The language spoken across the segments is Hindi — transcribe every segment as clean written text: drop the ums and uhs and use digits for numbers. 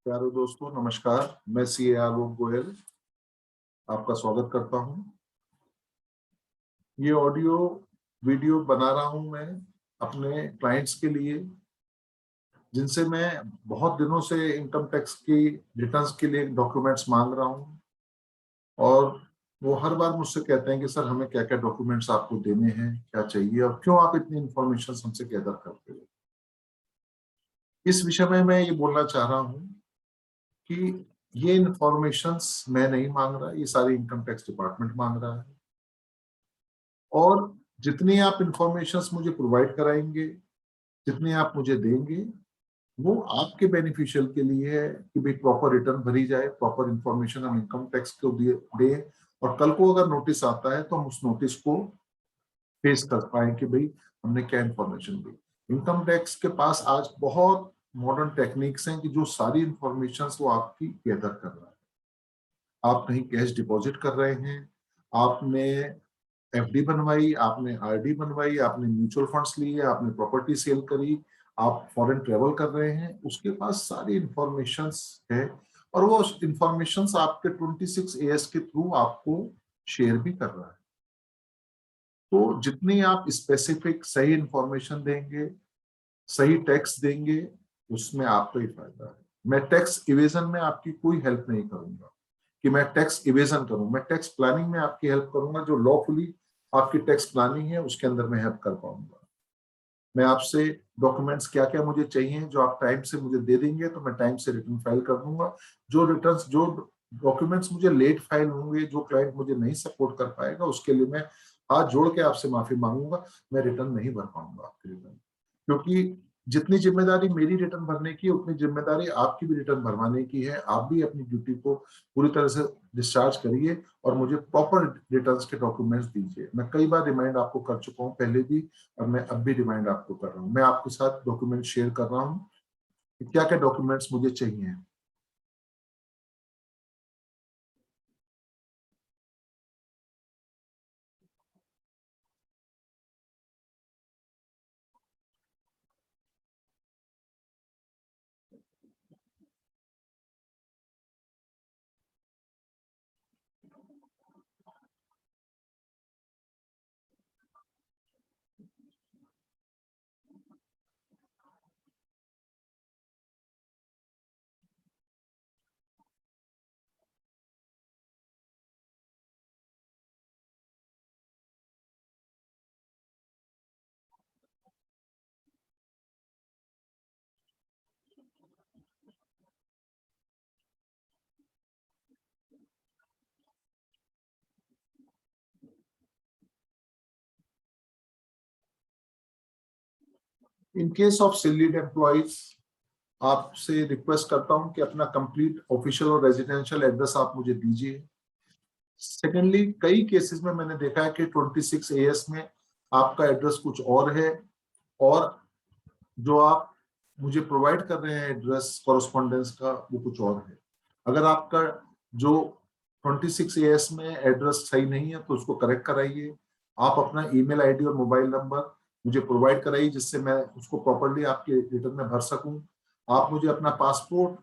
प्यारे दोस्तों नमस्कार। मैं सीए आलोक गोयल आपका स्वागत करता हूं। ये ऑडियो वीडियो बना रहा हूं मैं अपने क्लाइंट्स के लिए, जिनसे मैं बहुत दिनों से इनकम टैक्स की रिटर्न्स के लिए डॉक्यूमेंट्स मांग रहा हूं। और वो हर बार मुझसे कहते हैं कि सर हमें क्या क्या डॉक्यूमेंट्स आपको देने हैं, क्या चाहिए और क्यों आप इतनी इंफॉर्मेशन हमसे गैदर करते हो। इस विषय में मैं ये बोलना चाह रहा हूँ कि ये इंफॉर्मेशंस मैं नहीं मांग रहा, ये सारी इनकम टैक्स डिपार्टमेंट मांग रहा है। और जितनी आप इंफॉर्मेशंस मुझे प्रोवाइड कराएंगे, जितनी आप मुझे देंगे, वो आपके बेनिफिशियल के लिए है कि भाई प्रॉपर रिटर्न भरी जाए, प्रॉपर इंफॉर्मेशन हम इनकम टैक्स को दें। और कल को अगर नोटिस आता है तो हम उस नोटिस को फेस कर पाए कि भाई हमने क्या इंफॉर्मेशन दी। इनकम टैक्स के पास आज बहुत मॉडर्न टेक्निक्स हैं कि जो सारी इंफॉर्मेशन वो आपकी गैदर कर रहा है। आप कहीं कैश डिपॉजिट कर रहे हैं, आपने एफडी बनवाई, आपने आरडी बनवाई, आपने म्यूचुअल फंड्स लिए, आपने प्रॉपर्टी सेल करी, आप फॉरेन ट्रेवल कर रहे हैं, उसके पास सारी इंफॉर्मेशंस है। और वो इंफॉर्मेशंस आपके 26 एएस के थ्रू आपको शेयर भी कर रहा है। तो जितनी आप स्पेसिफिक सही इंफॉर्मेशन देंगे, सही टैक्स देंगे, उसमें आपको ही फायदा है। मैं टैक्स इवेजन में आपकी कोई हेल्प नहीं करूंगा कि मैं टैक्स इवेजन करूं। मैं टैक्स प्लानिंग में आपकी हेल्प करूंगा। जो लॉफुली आपकी टैक्स प्लानिंग है उसके अंदर मैं हेल्प कर पाऊंगा। मैं आपसे डॉक्यूमेंट्स क्या क्या मुझे चाहिए जो आप टाइम से मुझे दे देंगे तो मैं टाइम से रिटर्न फाइल कर दूंगा। जो डॉक्यूमेंट्स मुझे लेट फाइल होंगे, जो क्लाइंट मुझे नहीं सपोर्ट कर पाएगा, उसके लिए मैं हाथ जोड़ के आपसे माफी मांगूंगा। मैं रिटर्न नहीं भर पाऊंगा आपके रिटर्न, क्योंकि जितनी जिम्मेदारी मेरी रिटर्न भरने की है उतनी जिम्मेदारी आपकी भी रिटर्न भरवाने की है। आप भी अपनी ड्यूटी को पूरी तरह से डिस्चार्ज करिए और मुझे प्रॉपर रिटर्न्स के डॉक्यूमेंट्स दीजिए। मैं कई बार रिमाइंड आपको कर चुका हूँ पहले भी, और मैं अब भी रिमाइंड आपको कर रहा हूँ। मैं आपके साथ डॉक्यूमेंट शेयर कर रहा हूँ कि क्या क्या डॉक्यूमेंट्स मुझे चाहिए। In case of salaried employees, आपसे रिक्वेस्ट करता हूं कि अपना कंप्लीट ऑफिशियल और रेजिडेंशियल एड्रेस आप मुझे दीजिए। सेकेंडली, कई केसेस में मैंने देखा है कि 26 एएस में आपका एड्रेस कुछ और है और जो आप मुझे प्रोवाइड कर रहे हैं एड्रेस कॉरेस्पॉन्डेंस का, वो कुछ और है। अगर आपका जो 26 एएस में एड्रेस सही नहीं है तो उसको करेक्ट कराइए। आप अपना ईमेल आईडी और मोबाइल नंबर मुझे प्रोवाइड कराइए जिससे मैं उसको प्रॉपर्ली आपके रिटर्न में भर सकूं। आप मुझे अपना पासपोर्ट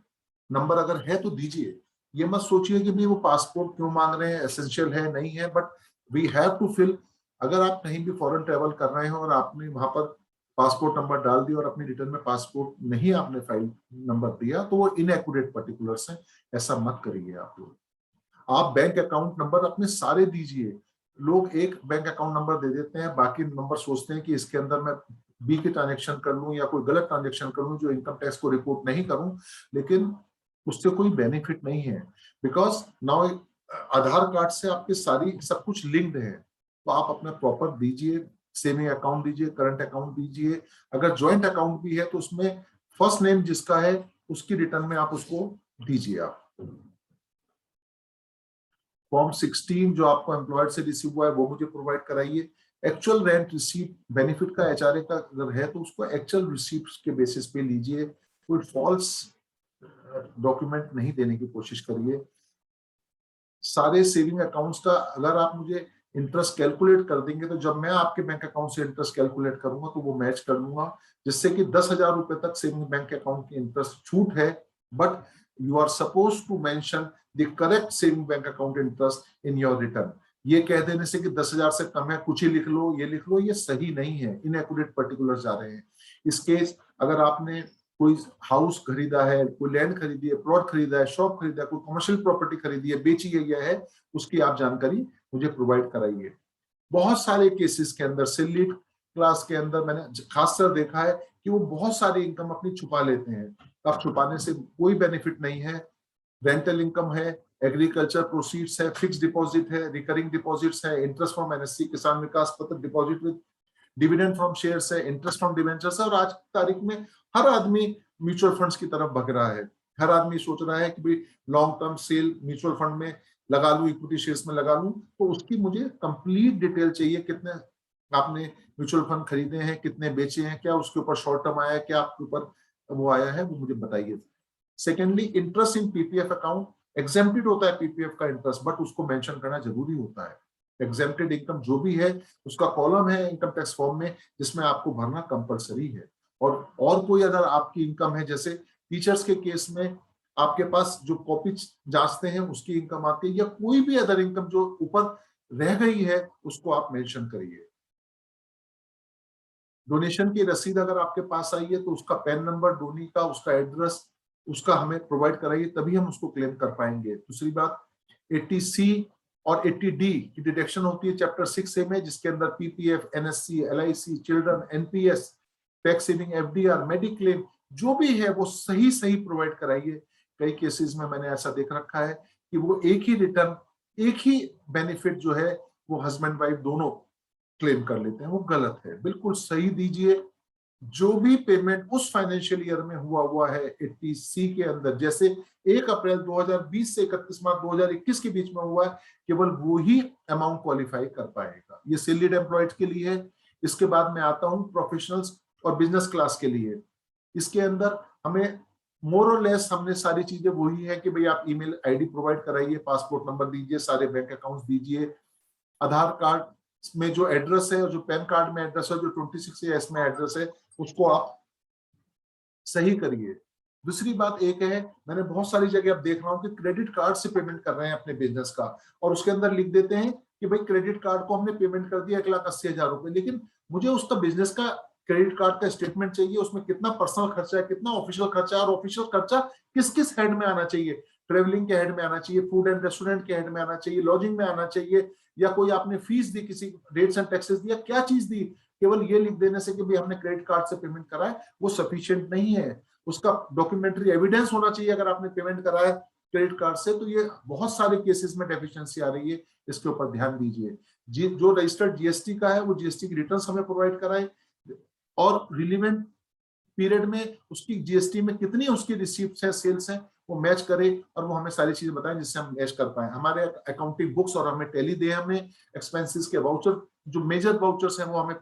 नंबर अगर है तो दीजिए। ये मत सोचिए कि भाई वो पासपोर्ट क्यों मांग रहे हैं, एसेंशियल है नहीं है, but we have to fill. अगर आप कहीं भी फॉरेन ट्रेवल कर रहे हो और आपने वहां पर पासपोर्ट नंबर डाल दिया और अपनी रिटर्न में पासपोर्ट नहीं आपने फाइल नंबर दिया तो वो इनएक्यूरेट पर्टिकुलर्स हैं। ऐसा मत करिए आप लोग। आप बैंक अकाउंट नंबर अपने सारे दीजिए। लोग एक बैंक अकाउंट नंबर दे देते हैं, बाकी नंबर सोचते हैं कि इसके अंदर मैं बी के ट्रांजेक्शन कर लूं या कोई गलत ट्रांजेक्शन कर लूं जो इनकम टैक्स को रिपोर्ट नहीं करूं। लेकिन उससे कोई बेनिफिट नहीं है, बिकॉज नाउ आधार कार्ड से आपके सारी सब कुछ लिंक्ड है। तो आप अपना प्रॉपर दीजिए, सेविंग अकाउंट दीजिए, करंट अकाउंट दीजिए। अगर ज्वाइंट अकाउंट भी है तो उसमें फर्स्ट नेम जिसका है उसकी रिटर्न में आप उसको दीजिए। आप फॉर्म 16 जो आपको एम्प्लॉयर से रिसीव हुआ है वो मुझे प्रोवाइड कराइए। एक्चुअल रेंट रिसीट बेनिफिट का एचआरए का अगर है तो उसको एक्चुअल रिसीप्ट के बेसिस पे लीजिए। कोई फॉल्स डॉक्यूमेंट नहीं देने की कोशिश करिए। सारे सेविंग अकाउंट्स का अगर आप मुझे इंटरेस्ट कैलकुलेट कर देंगे तो जब मैं आपके बैंक अकाउंट से इंटरेस्ट कैलकुलेट करूंगा तो वो मैच कर लूंगा, जिससे कि 10,000 रुपए तक सेविंग बैंक अकाउंट की इंटरेस्ट छूट है। But you are supposed to mention the correct saving bank account interest in your return. ये कह देने से कि 10,000 से कम है, कुछ ही लिख लो, ये सही नहीं है, इनएक्यूरेट पर्टिकुलर्स जा रहे हैं। इस केस अगर आपने कोई हाउस खरीदा है, कोई लैंड खरीदी है, प्लॉट खरीदा है, शॉप खरीदा है, कोई कमर्शियल प्रॉपर्टी खरीदी है, बेची गई है, उसकी आप जानकारी मुझे प्रोवाइड कराइए। बहुत सारे केसेस के अंदर सैलरीड क्लास के अंदर मैंने खासकर देखा है कि वो बहुत सारी इनकम अपनी छुपा लेते हैं। अब छुपाने से कोई बेनिफिट नहीं है। रेंटल इनकम है, एग्रीकल्चर प्रोसीड्स है, फिक्स डिपॉजिट है, रिकरिंग डिपॉजिट्स है, इंटरेस्ट फ्रॉम एनएससी किसान विकास पत्र deposit with dividend from shares है, इंटरेस्ट फ्रॉम डिवेंचर्स है। और आज की तारीख में हर आदमी म्यूचुअल फंड्स की तरफ भग रहा है। हर आदमी सोच रहा है कि भाई long term sell mutual fund में लगा लूं, इक्विटी शेयर्स में लगा लूं। तो उसकी मुझे कंप्लीट डिटेल चाहिए, कितने आपने म्यूचुअल फंड खरीदे हैं, कितने बेचे हैं, क्या उसके ऊपर शॉर्ट टर्म आया है, क्या आपके ऊपर वो आया है, वो मुझे बताइए। Secondly, interest in PPF account exempted होता है पीपीएफ का इंटरेस्ट, बट उसको मेंशन करना जरूरी होता है। एग्जेम्प्टेड इनकम जो भी है उसका कॉलम है इनकम टैक्स फॉर्म में, जिसमें आपको भरना कंपलसरी है। और कोई अगर आपकी इनकम है, जैसे टीचर्स के केस में आपके पास जो कॉपी जांचते हैं उसकी इनकम आती है, या कोई भी अदर इनकम जो ऊपर रह गई है उसको आप मेंशन करिए। डोनेशन की रसीद अगर आपके पास आई है तो उसका पैन नंबर, डोनी का उसका एड्रेस, उसका हमें प्रोवाइड कराइए, तभी हम उसको क्लेम कर पाएंगे। दूसरी बात, 80C और 80D की डिडक्शन होती है चैप्टर 6A में, जिसके अंदर PPF, NSC, LIC, children, NPS, tax saving, FDR, mediclaim जो भी है वो सही सही प्रोवाइड कराइए। कई केसेस में मैंने ऐसा देख रखा है कि वो एक ही रिटर्न, एक ही बेनिफिट जो है वो हस्बैंड वाइफ दोनों क्लेम कर लेते हैं, वो गलत है। बिल्कुल सही दीजिए। जो भी पेमेंट उस फाइनेंशियल ईयर में हुआ है 80C के अंदर, जैसे 1 अप्रैल 2020 से 31 मार्च 2021 के बीच में हुआ है, केवल वो ही अमाउंट क्वालिफाई कर पाएगा। ये सैलरीड एम्प्लॉयड के लिए है। इसके बाद मैं आता हूं प्रोफेशनल्स और बिजनेस क्लास के लिए। इसके अंदर हमें मोर और लेस हमने सारी चीजें वही है कि भाई आप ईमेल आईडी प्रोवाइड कराइए, पासपोर्ट नंबर दीजिए, सारे बैंक अकाउंट्स दीजिए, आधार कार्ड में जो एड्रेस है और जो पैन कार्ड में एड्रेस है, जो 26A में एड्रेस है, उसको आप सही करिए। दूसरी बात एक है, मैंने बहुत सारी जगह अब देख रहा हूं कि क्रेडिट कार्ड से पेमेंट कर रहे हैं अपने बिजनेस का, और उसके अंदर लिख देते हैं कि भाई क्रेडिट कार्ड को हमने पेमेंट कर दिया 1,80,000 रुपए, लेकिन मुझे उसका बिजनेस का क्रेडिट कार्ड का स्टेटमेंट चाहिए। उसमें कितना पर्सनल खर्चा है, कितना ऑफिशियल खर्चा है, और ऑफिशियल खर्चा किस किस हेड में आना चाहिए। ट्रेवलिंग के हेड में आना चाहिए, फूड एंड रेस्टोरेंट के हेड में आना चाहिए, लॉजिंग में आना चाहिए, या कोई आपने फीस दी, किसी रेट्स एंड टैक्सेस दिया, क्या चीज दी। केवल ये लिख देने से कि भाई हमने क्रेडिट कार्ड से पेमेंट करा है, वो सफिशिएंट नहीं है। उसका डॉक्यूमेंट्री एविडेंस होना चाहिए अगर आपने पेमेंट करा है क्रेडिट कार्ड से। तो ये बहुत सारे केसेस में डेफिशिएंसी आ रही है, इसके ऊपर ध्यान दीजिए। जो रजिस्टर्ड जीएसटी का है वो जीएसटी की रिटर्न्स हमें प्रोवाइड कराए, और रिलीवेंट पीरियड में उसकी जीएसटी में कितनी उसकी रिसीप्ट्स है, सेल्स है, वो मैच करे, और वो हमें सारी चीजें बताएं जिससे हम मैच कर पाए। हमारे अकाउंटिंग बुक्स और हमें टैली दे, हमें एक्सपेंसेस के वाउचर, जो मेजर वाउचर्स हैं वो हमें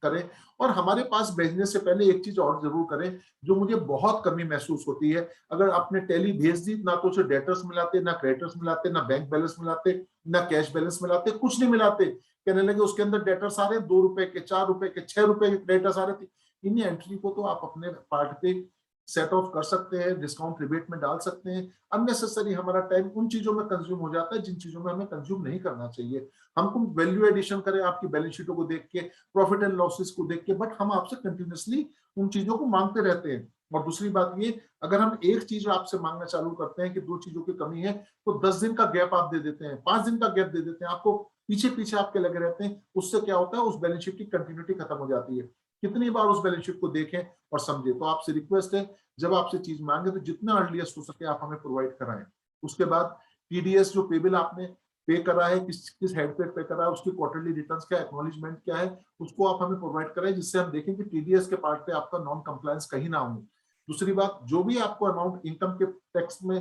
करें। और हमारे पास भेजने से पहले एक चीज और जरूर करें, जो मुझे बहुत कमी महसूस होती है। अगर आपने टैली भेज दी, ना तो उसे डेटर्स मिलाते, ना क्रेडिटर्स मिलाते, ना बैंक बैलेंस मिलाते, ना कैश बैलेंस मिलाते, कुछ नहीं मिलाते। कहने लगे उसके अंदर डेटर्स आ रहे 2 रुपए के, 4 रुपए के, 6 रुपए के क्रेडिटर्स आ रहे थे। इन्हीं एंट्री को तो आप अपने पार्ट पे सेट ऑफ कर सकते हैं, डिस्काउंट रिबेट में डाल सकते हैं। अननेसेसरी हमारा टाइम उन चीजों में कंज्यूम हो जाता है जिन चीजों में हमें कंज्यूम नहीं करना चाहिए। हमको वैल्यू एडिशन करें आपकी बैलेंस शीटों को देख के, प्रॉफिट एंड लॉसेस को देख के, बट हम आपसे कंटिन्यूअसली उन चीजों को मांगते रहते हैं। और दूसरी बात ये, अगर हम एक चीज आपसे मांगना चालू करते हैं कि 2 चीजों की कमी है, तो 10 दिन का गैप आप दे देते हैं, 5 दिन का गैप दे देते हैं, आपको पीछे पीछे आपके लगे रहते हैं। उससे क्या होता है, उस बैलेंस शीट की कंटिन्यूटी खत्म हो जाती है। कितनी बार उस बैलेंस शीट को देखें और समझे। तो आपसे रिक्वेस्ट है, जब आपसे चीज मांगे तो जितना अर्लीस्ट हो सके आप हमें प्रोवाइड कराएं। उसके बाद टीडीएस जो पेबल आपने पे करा है, किस किस हेड पे करा है, उसकी क्वार्टरली रिटर्न्स क्या, एक्नॉलेजमेंट क्या है, उसको आप हमें प्रोवाइड कराएं, जिससे हम देखें कि टीडीएस के पार्ट पे आपका नॉन कंप्लायंस कहीं ना हो। दूसरी बात, जो भी आपको अमाउंट इनकम के टैक्स में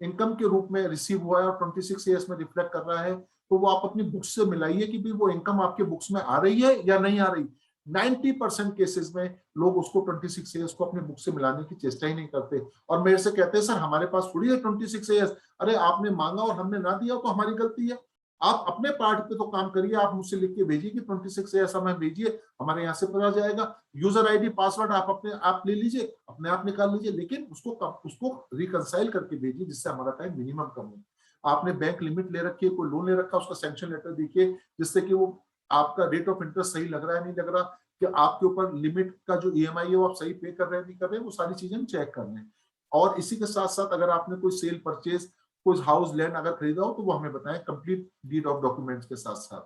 इनकम के रूप में रिसीव हुआ है और 26 ईयर्स में रिफ्लेक्ट कर रहा है, तो वो आप अपनी बुक्स से मिलाइए कि भी वो इनकम आपके बुक्स में आ रही है या नहीं आ रही। 90% केसेस में लोग उसको 26 ईयर्स को अपने बुक से मिलाने की चेष्टा ही नहीं करते, और मेरे से कहते हैं सर हमारे पास थोड़ी है 26 ईयर्स। अरे आपने मांगा और हमने ना दिया तो हमारी गलती है। आप अपने पार्ट पे तो काम करिए, आप मुझसे लिख के भेजिए कि 26 से ऐसा मैं भेजिए, हमारे यहाँ से पता जाएगा। यूजर आईडी पासवर्ड आप अपने आप ले लीजिए, अपने आप निकाल लीजिए, लेकिन उसको रिकंसाइल करके भेजिए जिससे हमारा टाइम मिनिमम कम हो। आपने बैंक लिमिट ले रखी है, कोई लोन ले रखा है, उसका सैंक्शन लेटर देखिए जिससे कि वो आपका रेट ऑफ इंटरेस्ट सही लग रहा है नहीं लग रहा, कि आपके ऊपर लिमिट का जो ईएमआई है वो आप सही पे कर रहे हैं नहीं कर रहे हैं, वो सारी चीजें हम चेक कर लें। और इसी के साथ साथ अगर आपने कोई सेल परचेज, कोई हाउस लैंड अगर खरीदा हो तो वो हमें बताएं कंप्लीट डीड ऑफ डॉक्यूमेंट्स के साथ साथ।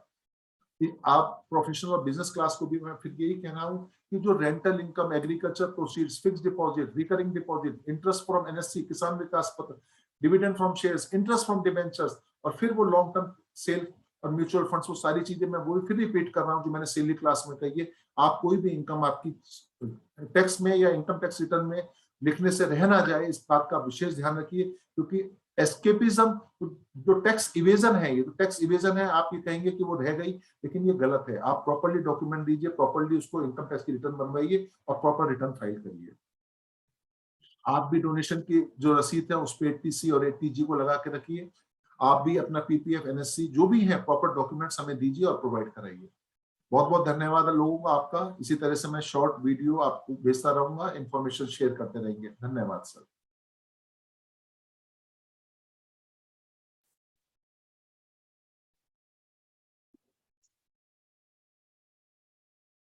कि आप प्रोफेशनल और बिजनेस क्लास को भी मैं फिर यही कहना हूं कि जो rental income, agriculture proceeds, fix deposit, recurring deposit, interest from NSC, किसान विकास पत्र, dividend from shares, interest from debentures, और फिर वो लॉन्ग टर्म सेल और म्यूचुअल फंड्स, वो सारी चीजें मैं वो फिर रिपीट कर रहा हूँ जो मैंने सेली क्लास में कही है। आप कोई भी इनकम आपकी टैक्स में या इनकम टैक्स रिटर्न में लिखने से रह ना जाए, इस बात का विशेष ध्यान रखिए, क्योंकि एस्केपिज्म जो टैक्स इवेजन है, ये तो टैक्स इवेजन है, आप ये कहेंगे कि वो रह गई, लेकिन ये गलत है। आप प्रॉपर्ली डॉक्यूमेंट दीजिए, प्रॉपर्ली उसको इनकम टैक्स की रिटर्न बनवाइए और प्रॉपर रिटर्न फाइल करिए। आप भी डोनेशन की जो रसीद है उस पर 80C और 80G को लगा के रखिए। आप भी अपना पीपीएफ, एनएससी जो भी है प्रॉपर डॉक्यूमेंट्स हमें दीजिए और प्रोवाइड कराइए। बहुत बहुत धन्यवाद लोगों का आपका। इसी तरह से मैं शॉर्ट वीडियो आपको भेजता रहूंगा, इंफॉर्मेशन शेयर करते रहेंगे। धन्यवाद सर।